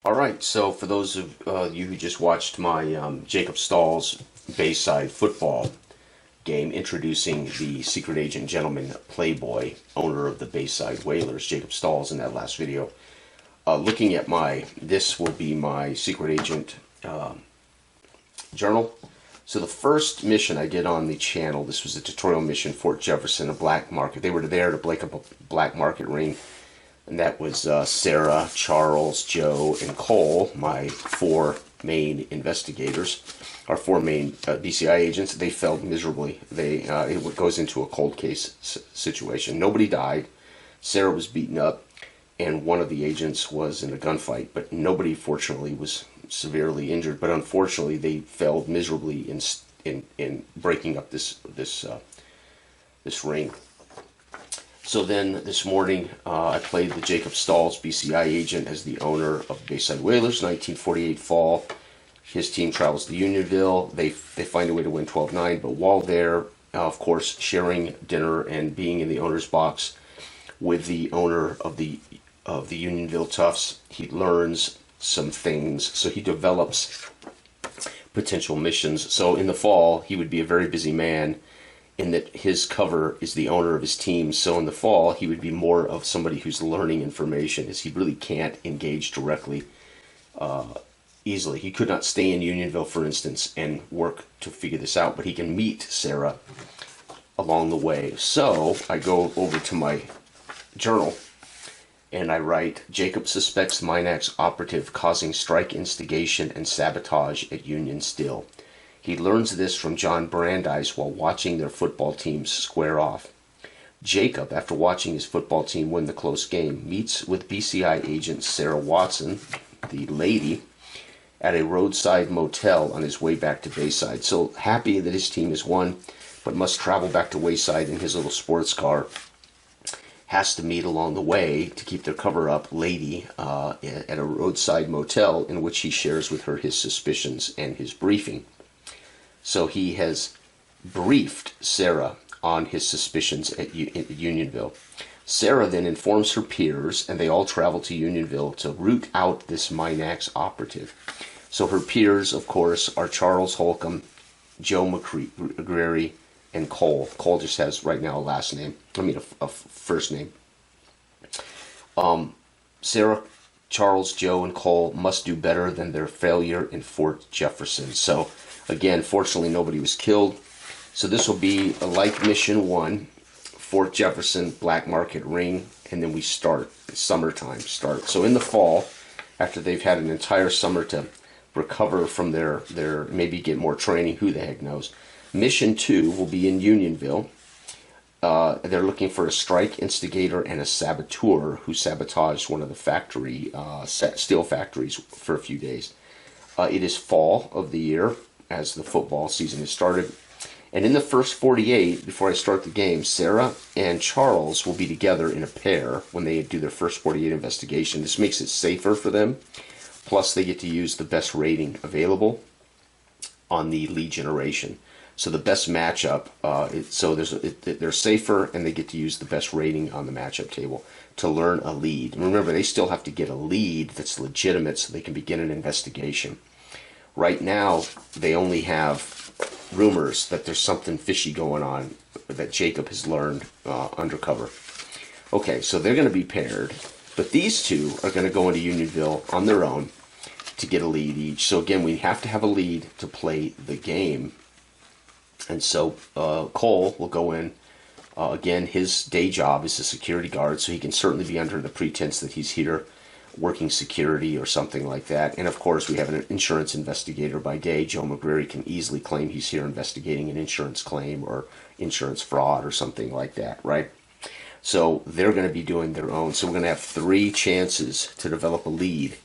All right, so for those of you who just watched my Jacob Stahls Bayside football game introducing the secret agent gentleman playboy, owner of the Bayside Whalers, Jacob Stahls, in that last video, looking at this will be my secret agent journal. So the first mission I did on the channel, this was a tutorial mission, Fort Jefferson, a black market. They were there to break up a black market ring. And that was Sarah, Charles, Joe, and Cole, my four main investigators, our four main BCI agents. They failed miserably. It goes into a cold case situation. Nobody died. Sarah was beaten up, and one of the agents was in a gunfight. But nobody, fortunately, was severely injured. But unfortunately, they failed miserably in breaking up this ring. So then this morning, I played the Jacob Stahls BCI agent as the owner of Bayside Whalers, 1948 fall. His team travels to Unionville. They find a way to win 12-9, but while there, of course, sharing dinner and being in the owner's box with the owner of the Unionville Toughs, he learns some things. So he develops potential missions. So in the fall, he would be a very busy man, in that his cover is the owner of his team. So in the fall, he would be more of somebody who's learning information, as he really can't engage directly easily. He could not stay in Unionville, for instance, and work to figure this out, but he can meet Sarah along the way. So I go over to my journal and I write, Jacob suspects Minax operative causing strike instigation and sabotage at Union Still. He learns this from John Brandeis while watching their football teams square off. Jacob, after watching his football team win the close game, meets with BCI agent Sarah Watson, the lady, at a roadside motel on his way back to Bayside. So happy that his team has won, but must travel back to Wayside in his little sports car. Has to meet along the way to keep their cover up lady at a roadside motel in which he shares with her his suspicions and his briefing. So he has briefed Sarah on his suspicions at Unionville. Sarah then informs her peers, and they all travel to Unionville to root out this Minax operative. So her peers, of course, are Charles Holcomb, Joe McCreary, and Cole. Cole just has right now a first name. Sarah, Charles, Joe, and Cole must do better than their failure in Fort Jefferson. So again, fortunately, nobody was killed. So this will be like Mission 1, Fort Jefferson, Black Market Ring, and then we start. Summertime start. So in the fall, after they've had an entire summer to recover from their maybe get more training, who the heck knows. Mission 2 will be in Unionville. They're looking for a strike instigator and a saboteur who sabotaged one of the steel factories for a few days. It is fall of the year, as the football season has started. And in the first 48, before I start the game, Sarah and Charles will be together in a pair when they do their first 48 investigation. This makes it safer for them. Plus, they get to use the best rating available on the lead generation. So the best matchup, they're safer, and they get to use the best rating on the matchup table to learn a lead. And remember, they still have to get a lead that's legitimate so they can begin an investigation. Right now, they only have rumors that there's something fishy going on that Jacob has learned undercover. Okay, so they're going to be paired, but these two are going to go into Unionville on their own to get a lead each. So again, we have to have a lead to play the game. And so Cole will go in. Again, his day job is a security guard, so he can certainly be under the pretense that he's here working security or something like that. And of course, we have an insurance investigator by day. Joe McCreary can easily claim he's here investigating an insurance claim or insurance fraud or something like that, right? So they're going to be doing their own. So we're going to have 3 chances to develop a lead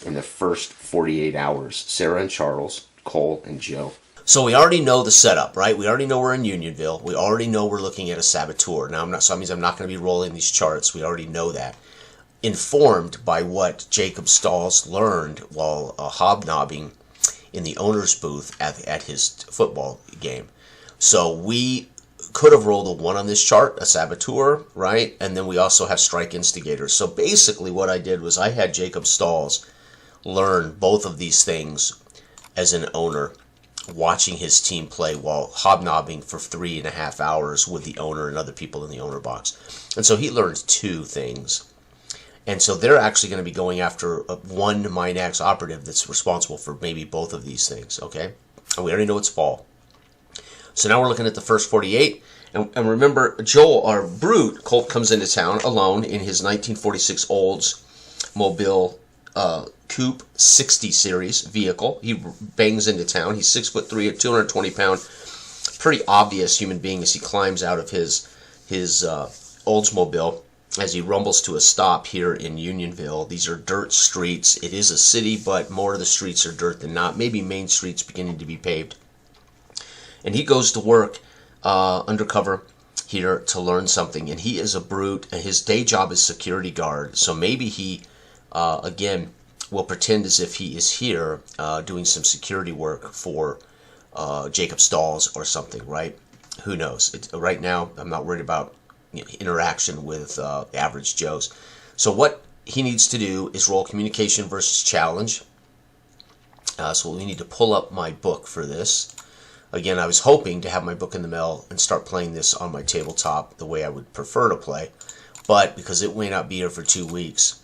in the first 48 hours. Sarah and Charles, Cole and Joe. So we already know the setup, right? We already know we're in Unionville. We already know we're looking at a saboteur. Now, that means I'm not going to be rolling these charts. We already know that. Informed by what Jacob Stahls learned while hobnobbing in the owner's booth at his football game. So we could have rolled a 1 on this chart, a saboteur, right? And then we also have strike instigators. So basically what I did was I had Jacob Stahls learn both of these things as an owner, watching his team play while hobnobbing for 3.5 hours with the owner and other people in the owner box. And so he learned 2 things. And so they're actually going to be going after one Minax operative that's responsible for maybe both of these things, okay? And we already know it's fall. So now we're looking at the first 48. And remember, Joel, our brute, Colt comes into town alone in his 1946 Oldsmobile Coupe 60 series vehicle. He bangs into town. He's 6'3", 220 pound, pretty obvious human being as he climbs out of his Oldsmobile as he rumbles to a stop here in Unionville. These are dirt streets. It is a city, but more of the streets are dirt than not. Maybe main streets beginning to be paved. And he goes to work undercover here to learn something. And he is a brute, and his day job is security guard. So maybe he, again, will pretend as if he is here doing some security work for Jacob Stahls or something, right? Who knows? Right now, I'm not worried about interaction with average Joes. So what he needs to do is roll communication versus challenge. So we need to pull up my book for this. Again, I was hoping to have my book in the mail and start playing this on my tabletop the way I would prefer to play. But because it may not be here for 2 weeks,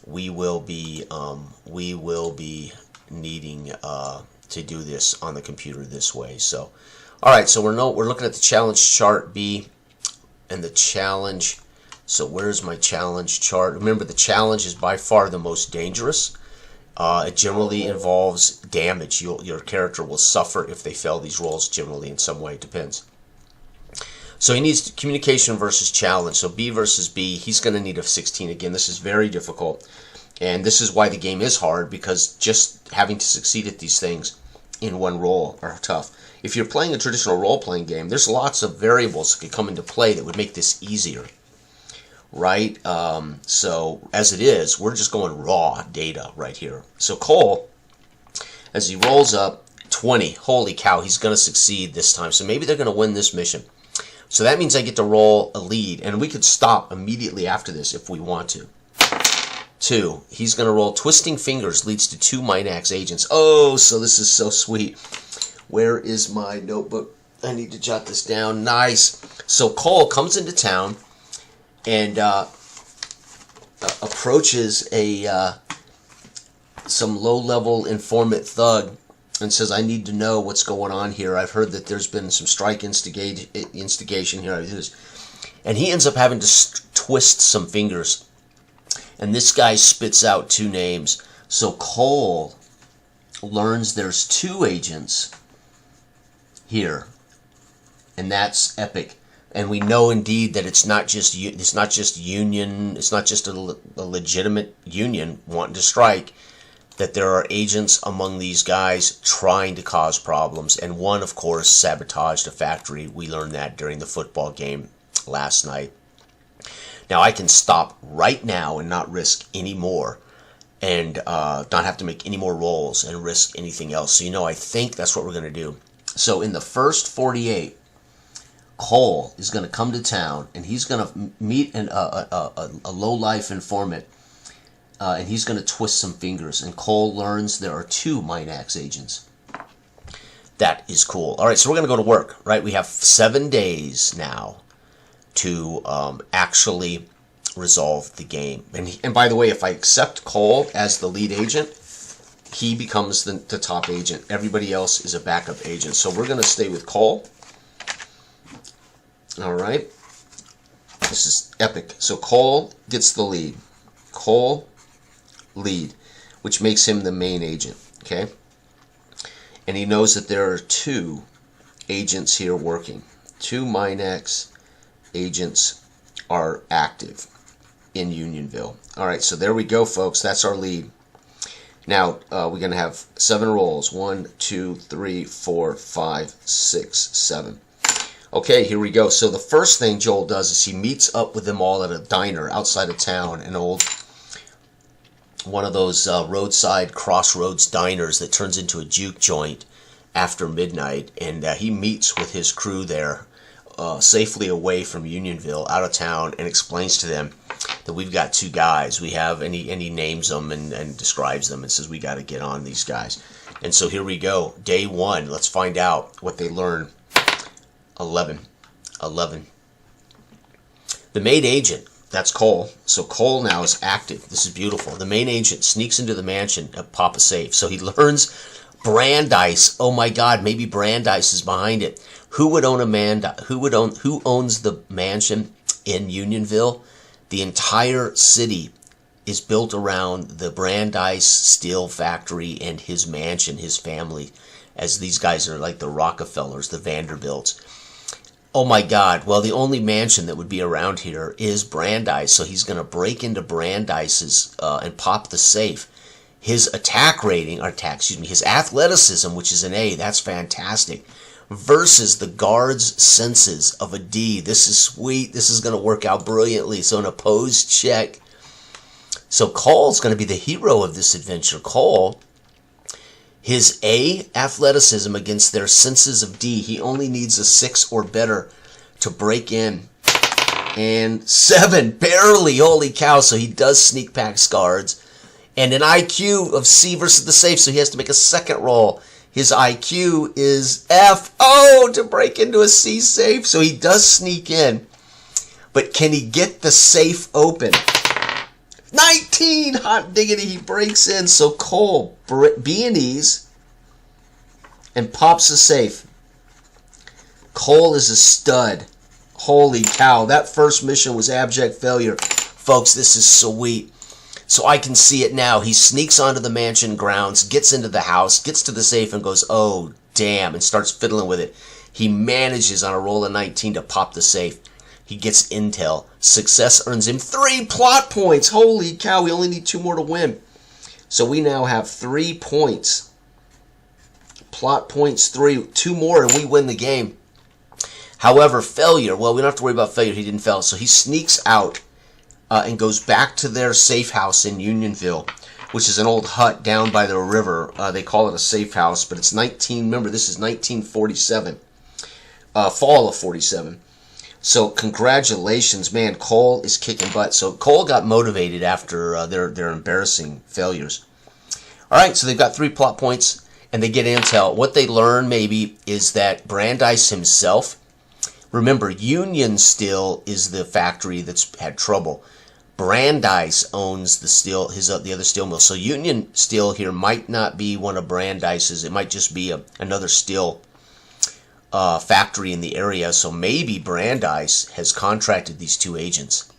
we will be needing to do this on the computer this way. So, all right. So we're looking at the challenge chart B, and the challenge. So where's my challenge chart? Remember, the challenge is by far the most dangerous. It generally involves damage. Your character will suffer if they fail these rolls. Generally, in some way, it depends. So he needs communication versus challenge. So B versus B, he's going to need a 16. Again, this is very difficult. And this is why the game is hard, because just having to succeed at these things in one roll are tough. If you're playing a traditional role-playing game, there's lots of variables that could come into play that would make this easier, right? So as it is, we're just going raw data right here. So Cole, as he rolls up 20, holy cow, he's going to succeed this time. So maybe they're going to win this mission. So that means I get to roll a lead, and we could stop immediately after this if we want to. 2, he's going to roll Twisting Fingers leads to 2 Minax agents. Oh, so this is so sweet. Where is my notebook? I need to jot this down. Nice. So Cole comes into town and approaches some low-level informant thug and says, I need to know what's going on here. I've heard that there's been some strike instigation here. And he ends up having to twist some fingers. And this guy spits out 2 names. So Cole learns there's 2 agents here, and that's epic. And we know indeed that it's not just union. It's not just a legitimate union wanting to strike. That there are agents among these guys trying to cause problems. And one, of course, sabotaged a factory. We learned that during the football game last night. Now I can stop right now and not risk any more, and not have to make any more rolls and risk anything else. So I think that's what we're going to do. So in the first 48, Cole is going to come to town, and he's going to meet a low-life informant, and he's going to twist some fingers. And Cole learns there are 2 Minax agents. That is cool. All right, so we're going to go to work, right? We have 7 days now to actually resolve the game. And by the way, if I accept Cole as the lead agent, he becomes the top agent. Everybody else is a backup agent. So we're going to stay with Cole. All right. This is epic. So Cole gets the lead. Cole, lead, which makes him the main agent. Okay. And he knows that there are 2 agents here working. 2 Minax agents are active in Unionville. All right, so there we go, folks. That's our lead. Now, we're going to have 7 rolls. 1, 2, 3, 4, 5, 6, 7. Okay, here we go. So the first thing Joel does is he meets up with them all at a diner outside of town, an old one of those roadside crossroads diners that turns into a juke joint after midnight, and he meets with his crew there, safely away from Unionville, out of town, and explains to them that we've got two guys. We have, and he names them and describes them and says we got to get on these guys. And so here we go, day one. Let's find out what they learn. 11. The main agent, that's Cole. So Cole now is active. This is beautiful. The main agent sneaks into the mansion at Papa Safe. So he learns Brandeis. Oh my God, maybe Brandeis is behind it. Who owns the mansion in Unionville? The entire city is built around the Brandeis steel factory and his mansion, his family, as these guys are like the Rockefellers, the Vanderbilts. Oh my God, well, the only mansion that would be around here is Brandeis, so he's going to break into Brandeis's and pop the safe. His attack rating, his athleticism, which is an A, that's fantastic, versus the guard's senses of a D. This is sweet. This is going to work out brilliantly. So an opposed check. So Cole's going to be the hero of this adventure. Cole, his A, athleticism against their senses of D. He only needs a 6 or better to break in. And 7, barely, holy cow. So he does sneak past guards. And an IQ of C versus the safe, so he has to make a second roll. His IQ is F. Oh, to break into a C safe. So he does sneak in. But can he get the safe open? 19! Hot diggity, he breaks in. So Cole B&Es and pops the safe. Cole is a stud. Holy cow, that first mission was abject failure. Folks, this is sweet. So I can see it now. He sneaks onto the mansion grounds, gets into the house, gets to the safe and goes, oh, damn, and starts fiddling with it. He manages on a roll of 19 to pop the safe. He gets intel. Success earns him 3 plot points. Holy cow, we only need 2 more to win. So we now have 3 points. Plot points 3. 2 more and we win the game. However, failure, well, we don't have to worry about failure. He didn't fail. So he sneaks out and goes back to their safe house in Unionville, which is an old hut down by the river. They call it a safe house, but it's remember, this is 1947. Fall of 47. So congratulations, man. Cole is kicking butt. So Cole got motivated after their embarrassing failures. All right, so they've got 3 plot points, and they get intel. What they learn, maybe, is that Brandeis himself, remember, Union Steel is the factory that's had trouble. Brandeis owns the other steel mill. So Union Steel here might not be one of Brandeis's. It might just be another steel factory in the area. So maybe Brandeis has contracted these 2 agents.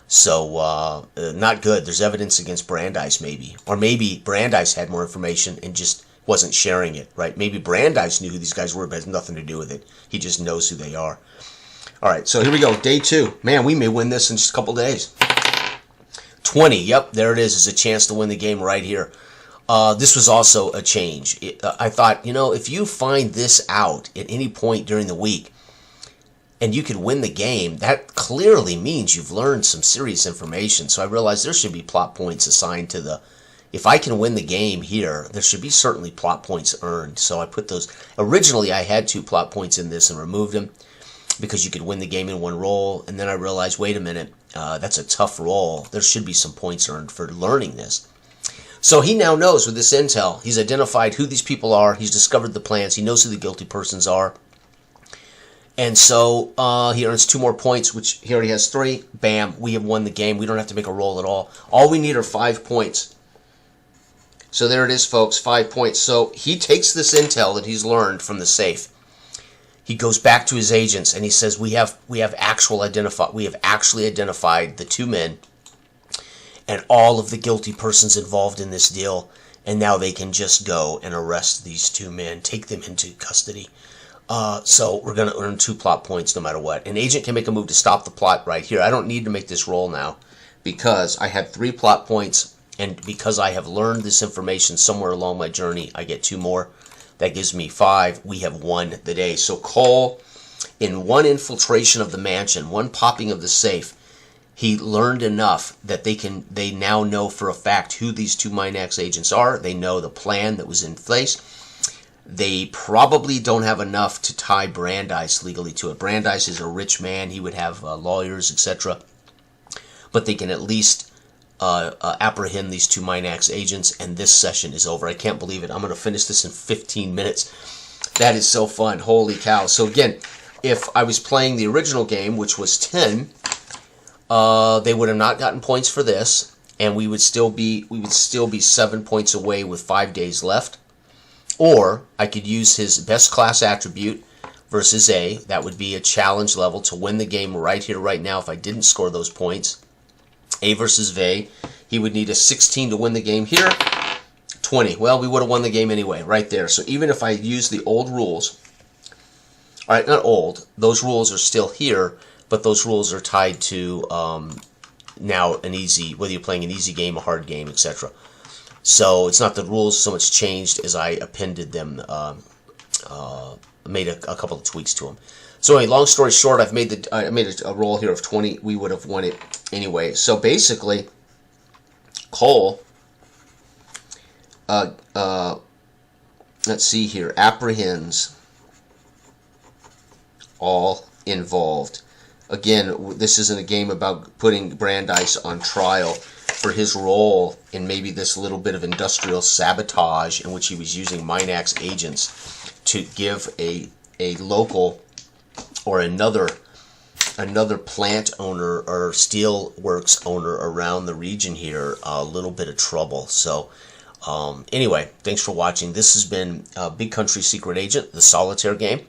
So not good. There's evidence against Brandeis, maybe. Or maybe Brandeis had more information and just wasn't sharing it, right? Maybe Brandeis knew who these guys were, but has nothing to do with it. He just knows who they are. All right, so here we go. Day 2. Man, we may win this in just a couple days. 20. Yep, there it is. It's a chance to win the game right here. This was also a change. I thought, if you find this out at any point during the week and you could win the game, that clearly means you've learned some serious information. So I realized there should be plot points assigned to if I can win the game here, there should be certainly plot points earned. So I put those. Originally, I had 2 plot points in this and removed them because you could win the game in 1 roll. And then I realized, wait a minute, that's a tough roll. There should be some points earned for learning this. So he now knows with this intel, he's identified who these people are. He's discovered the plans. He knows who the guilty persons are. And so he earns 2 more points, which he already has 3. Bam, we have won the game. We don't have to make a roll at all. All we need are 5 points. So there it is, folks, 5 points. So he takes this intel that he's learned from the safe. He goes back to his agents and he says, we have actually identified the 2 men and all of the guilty persons involved in this deal, and now they can just go and arrest these 2 men, take them into custody. So we're going to earn 2 plot points no matter what. An agent can make a move to stop the plot right here. I don't need to make this roll now because I had 3 plot points, and because I have learned this information somewhere along my journey, I get 2 more. That gives me 5. We have won the day. So Cole, in 1 infiltration of the mansion, 1 popping of the safe, he learned enough that they now know for a fact who these 2 Minax agents are. They know the plan that was in place. They probably don't have enough to tie Brandeis legally to it. Brandeis is a rich man. He would have lawyers, etc. but they can at least apprehend these 2 Minax agents, and this session is over. I can't believe it. I'm going to finish this in 15 minutes. That is so fun. Holy cow. So again, if I was playing the original game, which was 10, they would have not gotten points for this, and we would still be 7 points away with 5 days left. Or I could use his best class attribute versus A. That would be a challenge level to win the game right here, right now, if I didn't score those points. A versus V. He would need a 16 to win the game here. 20. Well, we would have won the game anyway, right there. So even if I use the old rules, all right, not old, those rules are still here, but those rules are tied to now an easy, whether you're playing an easy game, a hard game, etc. So it's not the rules so much changed as I appended them, made a couple of tweaks to them. So anyway, long story short, I made a roll here of 20. We would have won it anyway. So basically, Cole, let's see here, apprehends all involved. Again, this isn't a game about putting Brandeis on trial for his role in maybe this little bit of industrial sabotage in which he was using Minax agents to give a local or another plant owner or steelworks owner around the region here a little bit of trouble. So anyway, thanks for watching. This has been Big Country Secret Agent, the solitaire game.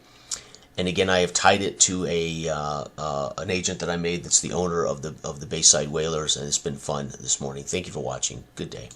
And again, I have tied it to an agent that I made that's the owner of the Bayside Whalers, and it's been fun this morning. Thank you for watching. Good day.